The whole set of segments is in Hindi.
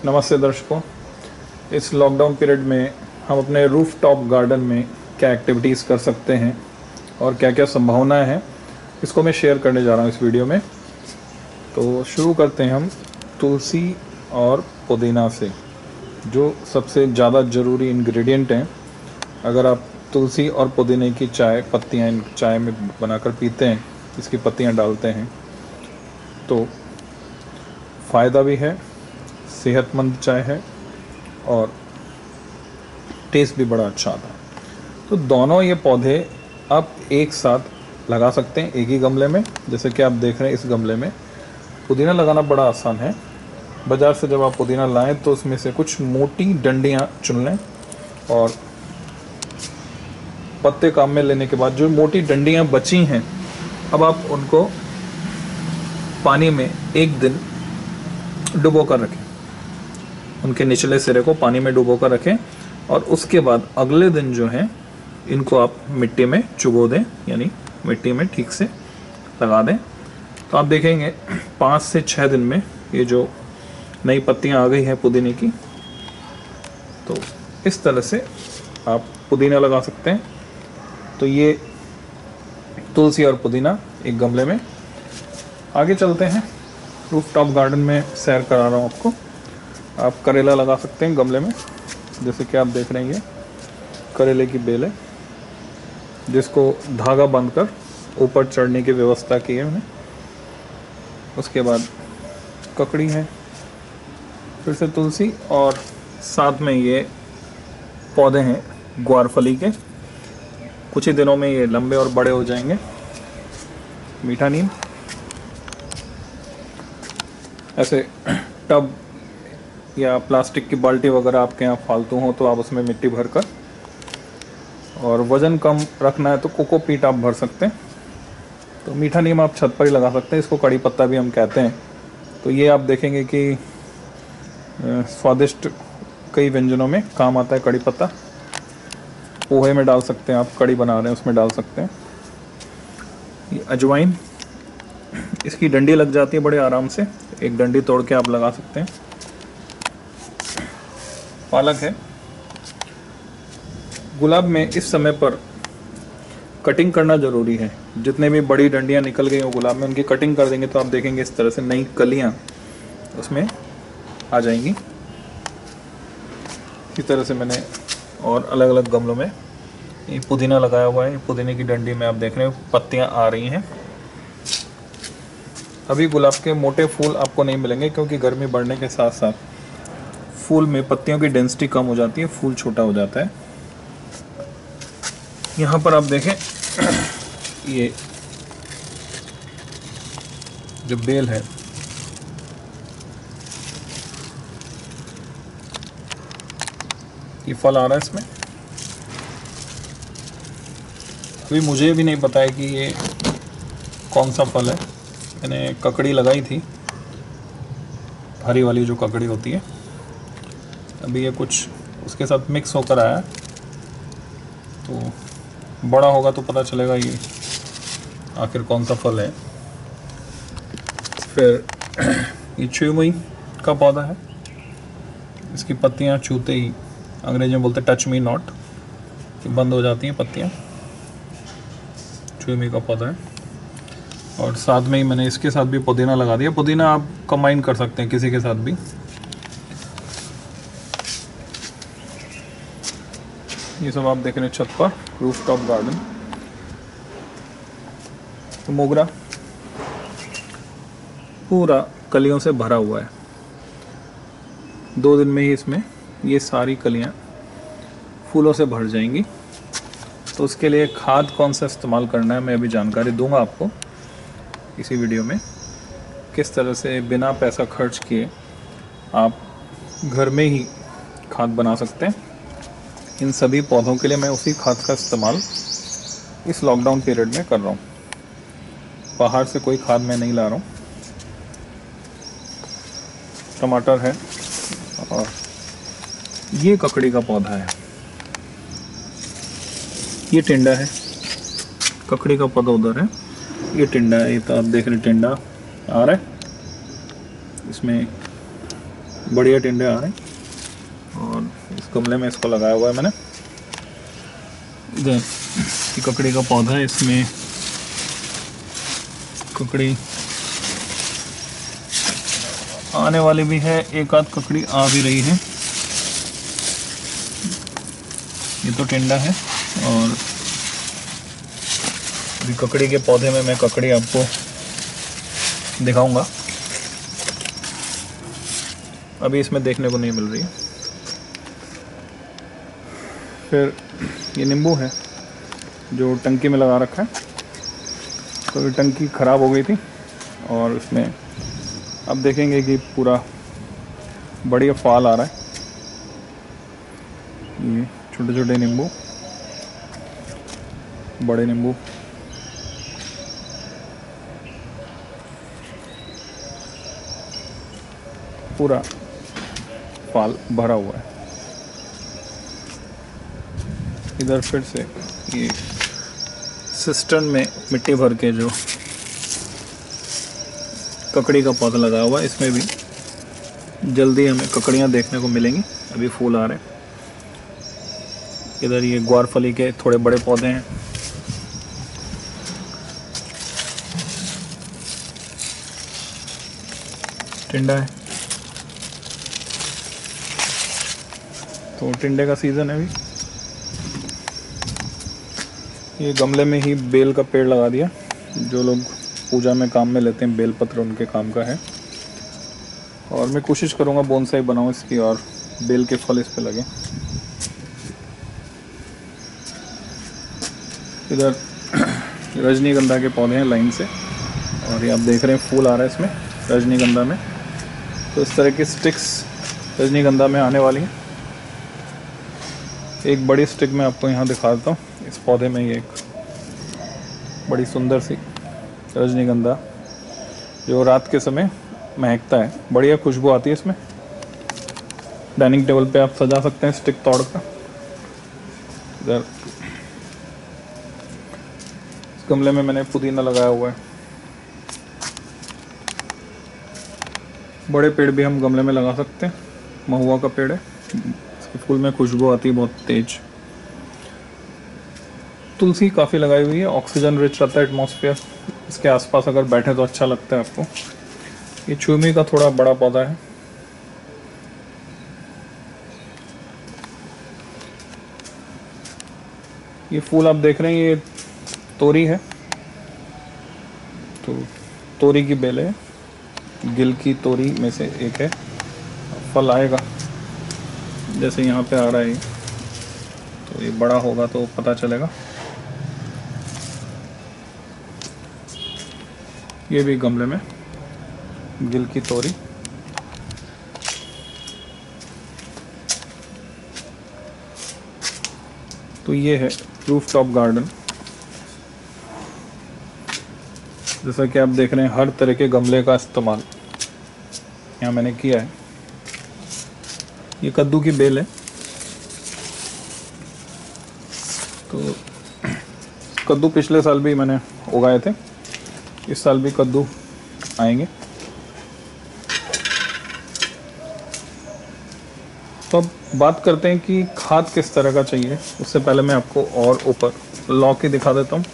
नमस्ते दर्शकों। इस लॉकडाउन पीरियड में हम अपने रूफ टॉप गार्डन में क्या एक्टिविटीज़ कर सकते हैं और क्या क्या संभावनाएं हैं, इसको मैं शेयर करने जा रहा हूँ इस वीडियो में। तो शुरू करते हैं हम तुलसी और पुदीना से, जो सबसे ज़्यादा ज़रूरी इंग्रेडिएंट हैं। अगर आप तुलसी और पुदीने की पत्तियाँ चाय में बनाकर पीते हैं, इसकी पत्तियाँ डालते हैं, तो फ़ायदा भी है, सेहतमंद चाय है और टेस्ट भी बड़ा अच्छा आता है। तो दोनों ये पौधे आप एक साथ लगा सकते हैं एक ही गमले में। जैसे कि आप देख रहे हैं, इस गमले में पुदीना लगाना बड़ा आसान है। बाज़ार से जब आप पुदीना लाएं तो उसमें से कुछ मोटी डंडियां चुन लें और पत्ते काम में लेने के बाद जो मोटी डंडियां बची हैं, अब आप उनको पानी में एक दिन डुबो कर रखें। उनके निचले सिरे को पानी में डुबो कर रखें और उसके बाद अगले दिन जो है इनको आप मिट्टी में चुगो दें, यानी मिट्टी में ठीक से लगा दें। तो आप देखेंगे 5 से 6 दिन में ये जो नई पत्तियां आ गई हैं पुदीने की, तो इस तरह से आप पुदीना लगा सकते हैं। तो ये तुलसी और पुदीना एक गमले में। आगे चलते हैं, रूफ टॉप गार्डन में सैर करा रहा हूँ आपको। आप करेला लगा सकते हैं गमले में। जैसे कि आप देख रहे हैं, ये करेले की बेल है, जिसको धागा बांधकर ऊपर चढ़ने की व्यवस्था की है उन्हें। उसके बाद ककड़ी है, फिर से तुलसी, और साथ में ये पौधे हैं ग्वारफली के। कुछ ही दिनों में ये लंबे और बड़े हो जाएंगे। मीठा नीम। ऐसे टब या प्लास्टिक की बाल्टी वगैरह आपके यहाँ फालतू हो तो आप उसमें मिट्टी भरकर, और वज़न कम रखना है तो कोकोपीट आप भर सकते हैं। तो मीठा नीम आप छत पर ही लगा सकते हैं, इसको कड़ी पत्ता भी हम कहते हैं। तो ये आप देखेंगे कि स्वादिष्ट कई व्यंजनों में काम आता है कड़ी पत्ता। पोहे में डाल सकते हैं, आप कड़ी बना रहे हैं उसमें डाल सकते हैं। ये अजवाइन, इसकी डंडी लग जाती है बड़े आराम से, एक डंडी तोड़ के आप लगा सकते हैं। पालक है। गुलाब में इस समय पर कटिंग करना ज़रूरी है। जितने भी बड़ी डंडियां निकल गई हो गुलाब में, उनकी कटिंग कर देंगे तो आप देखेंगे इस तरह से नई कलियां उसमें आ जाएंगी। इसी तरह से मैंने और अलग अलग गमलों में ये पुदीना लगाया हुआ है। पुदीने की डंडी में आप देख रहे हो पत्तियां आ रही हैं। अभी गुलाब के मोटे फूल आपको नहीं मिलेंगे, क्योंकि गर्मी बढ़ने के साथ साथ फूल में पत्तियों की डेंसिटी कम हो जाती है, फूल छोटा हो जाता है। यहाँ पर आप देखें, ये जो बेल है, ये फल आ रहा है इसमें। अभी मुझे भी नहीं पता है कि ये कौन सा फल है। मैंने ककड़ी लगाई थी, हरी वाली जो ककड़ी होती है। अभी ये कुछ उसके साथ मिक्स होकर आया है, तो बड़ा होगा तो पता चलेगा ये आखिर कौन सा फल है। फिर ये छुई का पौधा है। इसकी पत्तियां छूते ही, अंग्रेजी में बोलते टच मी नॉट, कि बंद हो जाती हैं पत्तियां। छुई का पौधा है। और साथ में ही मैंने इसके साथ भी पुदीना लगा दिया। पुदीना आप कंबाइन कर सकते हैं किसी के साथ भी। ये सब आप देख रहे हैं छत पर, रूफ टॉप गार्डन। तो मोगरा पूरा कलियों से भरा हुआ है। 2 दिन में ही इसमें ये सारी कलियां फूलों से भर जाएंगी। तो उसके लिए खाद कौन सा इस्तेमाल करना है, मैं अभी जानकारी दूंगा आपको इसी वीडियो में। किस तरह से बिना पैसा खर्च किए आप घर में ही खाद बना सकते हैं। इन सभी पौधों के लिए मैं उसी खाद का इस्तेमाल इस लॉकडाउन पीरियड में कर रहा हूँ। बाहर से कोई खाद मैं नहीं ला रहा हूँ। टमाटर है, और ये ककड़ी का पौधा है। ये टिंडा है, ककड़ी का पौधा उधर है, ये टिंडा है। ये तो आप देख रहे टिंडा आ रहा है, इसमें बढ़िया टिंडे आ रहे हैं। और इस गमले में इसको लगाया हुआ है मैंने। इधर ककड़ी का पौधा है, इसमें ककड़ी आने वाली भी है, एक आध ककड़ी आ भी रही है। ये तो टिंडा है। और अभी ककड़ी के पौधे में मैं ककड़ी आपको दिखाऊंगा, अभी इसमें देखने को नहीं मिल रही है। फिर ये नींबू है जो टंकी में लगा रखा है, तो ये टंकी ख़राब हो गई थी और इसमें अब देखेंगे कि पूरा बढ़िया फल आ रहा है। ये छोटे छोटे नींबू, बड़े नींबू, पूरा फल भरा हुआ है। इधर फिर से ये सिस्टर्न में मिट्टी भर के जो ककड़ी का पौधा लगा हुआ है, इसमें भी जल्दी हमें ककड़ियाँ देखने को मिलेंगी। अभी फूल आ रहे हैं। इधर ये ग्वारफली के थोड़े बड़े पौधे हैं। टिंडा है, तो टिंडे का सीज़न है अभी। ये गमले में ही बेल का पेड़ लगा दिया। जो लोग पूजा में काम में लेते हैं बेल पत्र, उनके काम का है। और मैं कोशिश करूँगा बोनसाई बनाऊँ इसकी और बेल के फल इस पे लगे। इधर रजनीगंधा के पौधे हैं लाइन से, और ये आप देख रहे हैं फूल आ रहा है इसमें रजनीगंधा में। तो इस तरह की स्टिक्स रजनीगंधा में आने वाली हैं। एक बड़ी स्टिक मैं आपको यहाँ दिखा देता हूँ। इस पौधे में ये एक बड़ी सुंदर सी रजनीगंधा जो रात के समय महकता है, बढ़िया खुशबू आती है इसमें। डाइनिंग टेबल पे आप सजा सकते हैं स्टिक तोड़ कर। इधर इस गमले में मैंने पुदीना लगाया हुआ है। बड़े पेड़ भी हम गमले में लगा सकते हैं। महुआ का पेड़ है, इसके फूल में खुशबू आती है बहुत तेज। तुलसी काफ़ी लगाई हुई है, ऑक्सीजन रिच रहता है एटमॉस्फेयर। इसके आसपास अगर बैठे तो अच्छा लगता है आपको। ये चूमी का थोड़ा बड़ा पौधा है। ये फूल आप देख रहे हैं, ये तोरी है। तो तोरी की बेल है, गिल की तोरी में से एक है। फल आएगा जैसे यहाँ पे आ रहा है, तो ये बड़ा होगा तो पता चलेगा। ये भी गमले में गिल की तोरी। तो ये है रूफ टॉप गार्डन। जैसा कि आप देख रहे हैं हर तरह के गमले का इस्तेमाल यहाँ मैंने किया है। ये कद्दू की बेल है। तो कद्दू पिछले साल भी मैंने उगाए थे, इस साल भी कद्दू आएंगे। तो अब बात करते हैं कि खाद किस तरह का चाहिए। उससे पहले मैं आपको और ऊपर लौकी दिखा देता हूँ।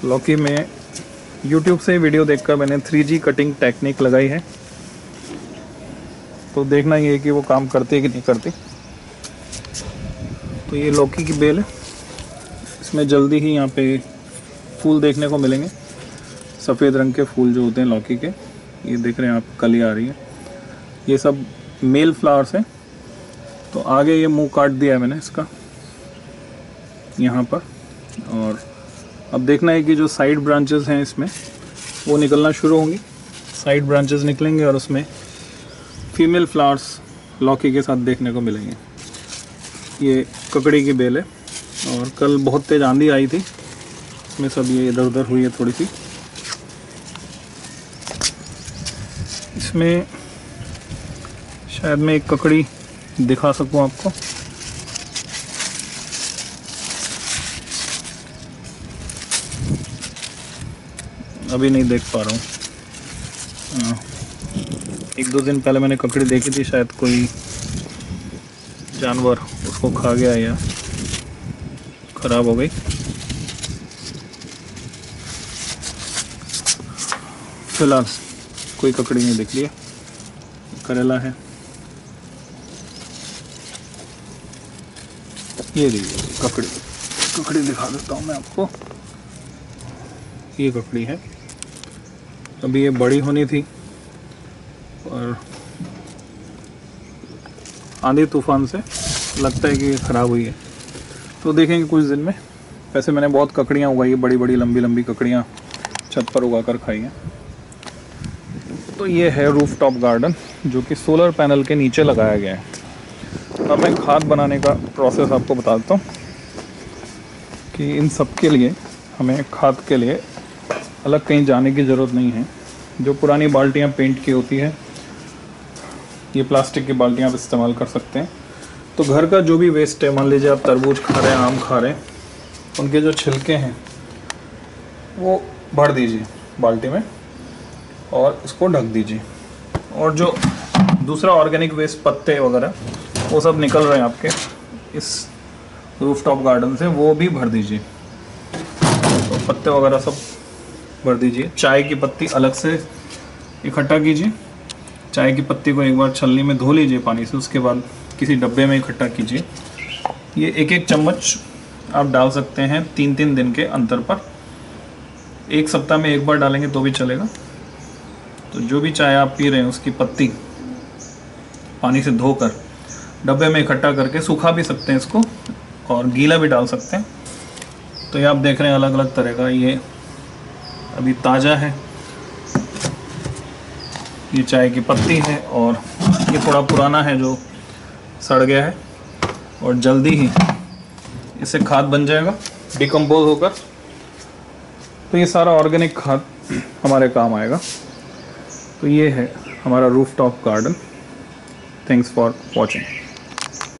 लौकी में YouTube से वीडियो देखकर मैंने 3G कटिंग टेक्निक लगाई है, तो देखना ये है कि वो काम करती है कि नहीं करती। तो ये लौकी की बेल है, इसमें जल्दी ही यहाँ पे फूल देखने को मिलेंगे। सफ़ेद रंग के फूल जो होते हैं लौकी के, ये देख रहे हैं आप, कली आ रही है। ये सब मेल फ्लावर्स हैं। तो आगे ये मुंह काट दिया है मैंने इसका यहाँ पर। और अब देखना है कि जो साइड ब्रांचेस हैं इसमें वो निकलना शुरू होंगी। साइड ब्रांचेस निकलेंगे और उसमें फीमेल फ्लावर्स लौकी के साथ देखने को मिलेंगे। ये ककड़ी की बेल है, और कल बहुत तेज़ आंधी आई थी, इसमें सब ये इधर उधर हुई है थोड़ी सी। इसमें शायद मैं एक ककड़ी दिखा सकूं आपको। अभी नहीं देख पा रहा हूँ। 1-2 दिन पहले मैंने ककड़ी देखी थी, शायद कोई जानवर उसको खा गया या खराब हो गई। फिलहाल कोई ककड़ी नहीं दिख रही है। करेला है, ये देखिए ककड़ी, ककड़ी दिखा देता हूँ मैं आपको। ये ककड़ी है, अभी ये बड़ी होनी थी और आंधी तूफान से लगता है कि ये ख़राब हुई है, तो देखेंगे कुछ दिन में। वैसे मैंने बहुत ककड़ियाँ उगाई है, बड़ी बड़ी लंबी लंबी ककड़ियाँ छत पर उगा कर खाई हैं। तो ये है रूफ टॉप गार्डन, जो कि सोलर पैनल के नीचे लगाया गया है। अब मैं खाद बनाने का प्रोसेस आपको बता देता हूँ कि इन सब के लिए हमें खाद के लिए अलग कहीं जाने की ज़रूरत नहीं है। जो पुरानी बाल्टियाँ पेंट की होती है, ये प्लास्टिक की बाल्टियाँ आप इस्तेमाल कर सकते हैं। तो घर का जो भी वेस्ट है, मान लीजिए आप तरबूज खा रहे हैं, आम खा रहे हैं, उनके जो छिलके हैं वो भर दीजिए बाल्टी में और इसको ढक दीजिए। और जो दूसरा ऑर्गेनिक वेस्ट, पत्ते वगैरह, वो सब निकल रहे हैं आपके इस रूफटॉप गार्डन से, वो भी भर दीजिए। तो पत्ते वगैरह सब भर दीजिए। चाय की पत्ती अलग से इकट्ठा कीजिए। चाय की पत्ती को एक बार छलनी में धो लीजिए पानी से, उसके बाद किसी डब्बे में इकट्ठा कीजिए। ये 1-1 चम्मच आप डाल सकते हैं 3-3 दिन के अंतर पर। 1 सप्ताह में 1 बार डालेंगे तो भी चलेगा। तो जो भी चाय आप पी रहे हैं उसकी पत्ती पानी से धोकर डब्बे में इकट्ठा करके सुखा भी सकते हैं इसको, और गीला भी डाल सकते हैं। तो ये आप देख रहे हैं अलग अलग तरह का, ये अभी ताज़ा है, ये चाय की पत्ती है, और ये थोड़ा पुराना है जो सड़ गया है, और जल्दी ही इससे खाद बन जाएगा डिकम्पोज होकर। तो ये सारा ऑर्गेनिक खाद हमारे काम आएगा। तो ये है हमारा rooftop garden. Thanks for watching.